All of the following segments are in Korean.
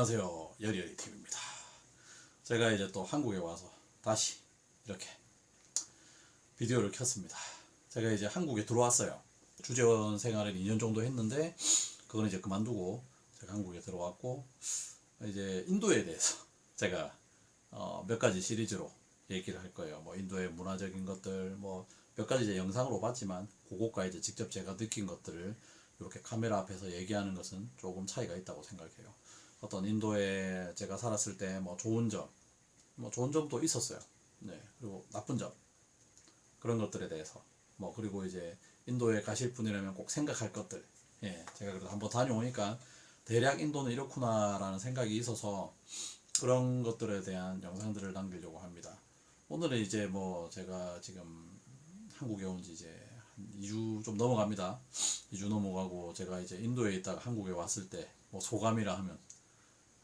안녕하세요. 여리여리TV입니다. 제가 이제 또 한국에 와서 다시 이렇게 비디오를 켰습니다. 제가 이제 한국에 들어왔어요. 주재원 생활을 2년 정도 했는데 그건 이제 그만두고 제가 한국에 들어왔고, 이제 인도에 대해서 제가 몇 가지 시리즈로 얘기를 할 거예요. 뭐 인도의 문화적인 것들, 뭐 몇 가지 이제 영상으로 봤지만 그것과 이제 직접 제가 느낀 것들을 이렇게 카메라 앞에서 얘기하는 것은 조금 차이가 있다고 생각해요. 어떤 인도에 제가 살았을 때 뭐 좋은 점, 뭐 좋은 점도 있었어요. 네. 그리고 나쁜 점, 그런 것들에 대해서, 뭐 그리고 이제 인도에 가실 분이라면 꼭 생각할 것들. 예, 제가 그래도 한번 다녀오니까 대략 인도는 이렇구나라는 생각이 있어서 그런 것들에 대한 영상들을 남기려고 합니다. 오늘은 이제 뭐 제가 지금 한국에 온 지 이제 한 2주 좀 넘어갑니다. 2주 넘어가고 제가 이제 인도에 있다가 한국에 왔을 때 뭐 소감이라 하면,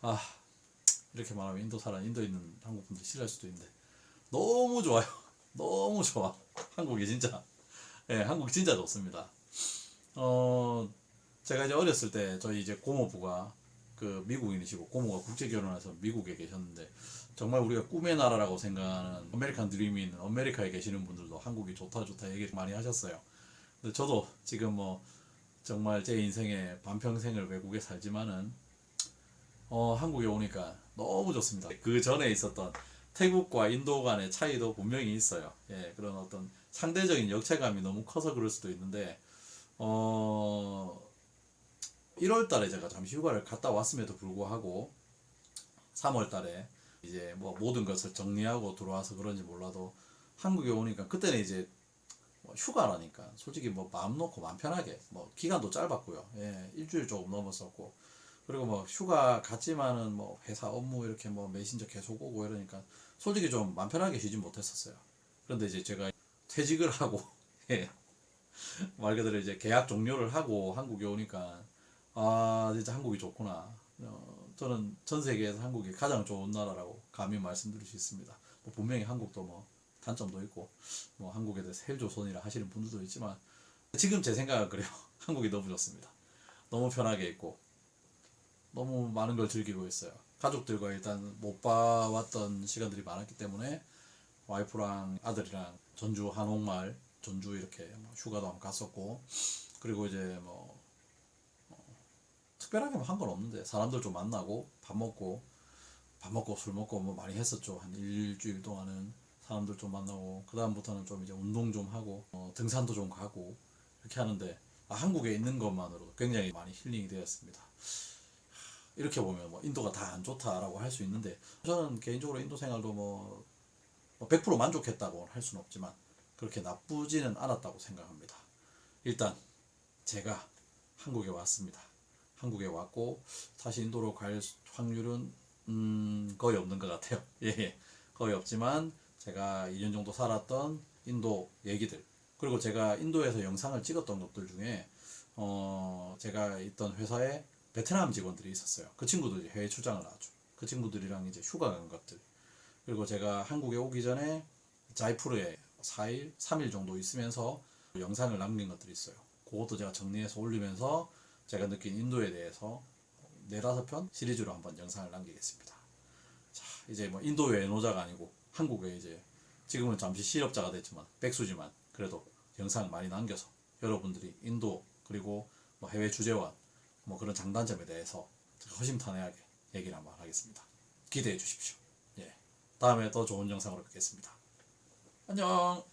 아, 이렇게 말하면 인도에 있는 한국 분들 싫어할 수도 있는데 너무 좋아요. 너무 좋아. 한국이 진짜, 예, 한국 진짜 좋습니다. 제가 이제 어렸을 때 저희 이제 고모부가 그 미국인이시고, 고모가 국제 결혼해서 미국에 계셨는데, 정말 우리가 꿈의 나라라고 생각하는 아메리칸 드림이 있는 아메리카에 계시는 분들도 한국이 좋다 좋다 얘기를 많이 하셨어요. 근데 저도 지금 뭐 정말 제 인생의 반평생을 외국에 살지만은 한국에 오니까 너무 좋습니다. 그 전에 있었던 태국과 인도 간의 차이도 분명히 있어요. 예, 그런 어떤 상대적인 역체감이 너무 커서 그럴 수도 있는데, 1월 달에 제가 잠시 휴가를 갔다 왔음에도 불구하고 3월 달에 이제 뭐 모든 것을 정리하고 들어와서 그런지 몰라도 한국에 오니까, 그때는 이제 뭐 휴가라니까 솔직히 뭐 마음 놓고 마음 편하게, 뭐 기간도 짧았고요. 예, 일주일 조금 넘었었고, 그리고 뭐 휴가 갔지만은 뭐 회사 업무 이렇게 뭐 메신저 계속 오고 이러니까 솔직히 좀 마음 편하게 쉬지 못했었어요. 그런데 이제 제가 퇴직을 하고 예, 말 그대로 이제 계약 종료를 하고 한국에 오니까, 아, 진짜 한국이 좋구나. 저는 전 세계에서 한국이 가장 좋은 나라라고 감히 말씀드릴 수 있습니다. 뭐 분명히 한국도 뭐 단점도 있고, 뭐 한국에 대해서 헬조선이라 하시는 분들도 있지만, 지금 제 생각은 그래요. 한국이 너무 좋습니다. 너무 편하게 있고 너무 많은 걸 즐기고 있어요. 가족들과 일단 못 봐왔던 시간들이 많았기 때문에 와이프랑 아들이랑 전주 한옥마을, 전주 이렇게 뭐 휴가도 한번 갔었고, 그리고 이제 뭐 특별하게 뭐 한 건 없는데 사람들 좀 만나고 밥 먹고 술 먹고 뭐 많이 했었죠. 한 일주일 동안은 사람들 좀 만나고, 그 다음부터는 좀 이제 운동 좀 하고, 등산도 좀 가고 이렇게 하는데, 한국에 있는 것만으로도 굉장히 많이 힐링이 되었습니다. 이렇게 보면 뭐 인도가 다 안 좋다라고 할 수 있는데, 저는 개인적으로 인도 생활도 뭐 100% 만족했다고 할 수는 없지만 그렇게 나쁘지는 않았다고 생각합니다. 일단 제가 한국에 왔습니다. 한국에 왔고 다시 인도로 갈 확률은 거의 없는 것 같아요. 예, 거의 없지만 제가 2년 정도 살았던 인도 얘기들, 그리고 제가 인도에서 영상을 찍었던 것들 중에 제가 있던 회사에 베트남 직원들이 있었어요. 그 친구들이 해외 출장을 나왔죠. 그 친구들이랑 이제 휴가 간 것들, 그리고 제가 한국에 오기 전에 자이푸르에 4일, 3일 정도 있으면서 영상을 남긴 것들이 있어요. 그것도 제가 정리해서 올리면서 제가 느낀 인도에 대해서 4~5편 시리즈로 한번 영상을 남기겠습니다. 자, 이제 뭐 인도의 애노자가 아니고 한국에 이제 지금은 잠시 실업자가 됐지만 백수지만 그래도 영상 많이 남겨서 여러분들이 인도, 그리고 뭐 해외 주재원, 뭐 그런 장단점에 대해서 허심탄회하게 얘기를 한번 하겠습니다. 기대해 주십시오. 예, 다음에 더 좋은 영상으로 뵙겠습니다. 안녕.